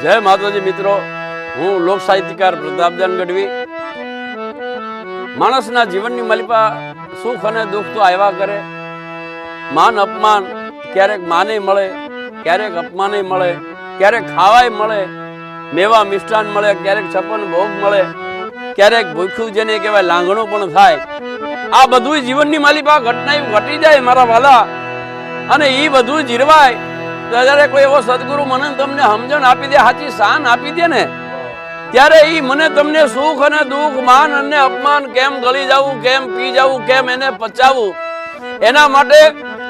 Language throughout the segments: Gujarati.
જય માતાજી મિત્રો, હું લોક સાહિત્યકાર પ્રતાપદાન ગઢવી. માણસના જીવનની માલિપા સુખ અને દુઃખ તો આવ્યા કરે. માન અપમાન, ક્યારેક માને મળે, ક્યારેક અપમાને મળે, ક્યારેક ખાવાય મળે, મેવા મિષ્ટાન મળે, ક્યારેક છપ્પન ભોગ મળે, ક્યારેક ભૂખ્યું જેને કહેવાય લાંગણું પણ થાય. આ બધું જીવનની માલિપા ઘટના ઘટી જાય મારા વાલા, અને એ બધું જીરવાય ત્યારે કોઈ એવો સદગુરુ મને તમને સમજણ આપી દે, સાચી શાન આપી દે ને, ત્યારે એ મને તમને સુખ અને દુઃખ, માન અને અપમાન કેમ ગળી જવું, કેમ પી જવું, કેમ એને પચાવવું, એના માટે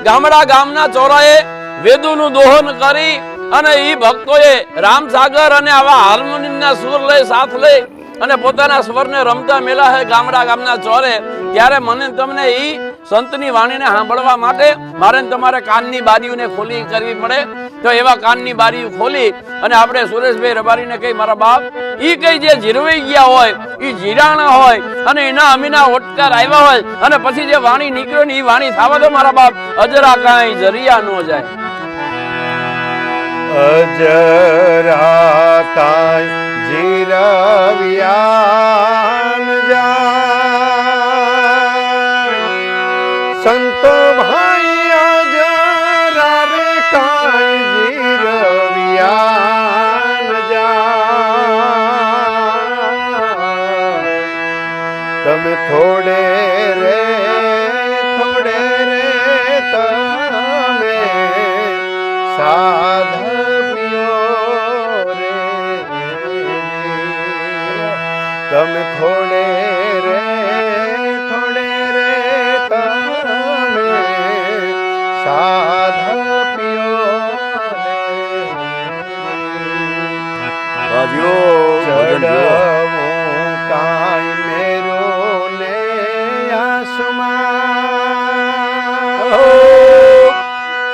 ગામડા ગામના ચોરાએ વેદોનું દોહન કરી અને એ ભક્તોએ રામસાગર અને આવા હાર્મોનિયમના સુર લઈ સાથ લઈ અને પોતાના સ્વરને રમતા મેલા હે ગામડા ગામના ચોરે. ત્યારે મને તમને એ સંતની વાણીને સાંભળવા માટે મારે તમારે કાનની બારીઓને ખોલી કરવી પડે. તો એવા કાનની બારીઓ ખોલી અને આપણે સુરેશભાઈ રબારીને કહી, મારા બાપ એ કઈ જે જીરવાઈ ગયા હોય, એ જીરાણા હોય અને એના અમીના ઓટકાર આવ્યા હોય અને પછી જે વાણી નીકળ્યો ને એ વાણી થવા દો મારા બાપ, અજરા કાંઈ જરિયા ન જાય. અજરા કાંઈ જીરવિયા ન જાય, સંતો ભાઈ અજરા રે કાંઈ જીરવિયા ન જાય. તમે થોડે રે તમે સાધવ્યો રે, તમે થોડે રે તમે સાધવ્યો રે. ચડવું કાંઈ મેરો ને આસમાન,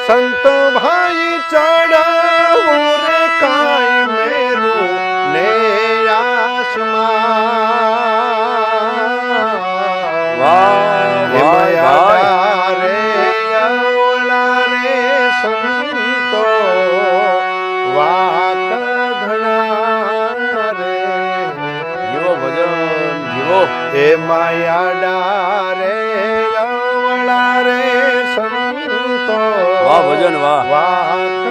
સંતો ભાઈ ચડવું રે કાંઈ મેરું ને આસમાન. રે અવળા રે સંતો વાત ઘણા રે, જીવો ભજન જીવો. એ માયાડા રે અવળા રે સંતો વાહ ભજન વાહ. વાત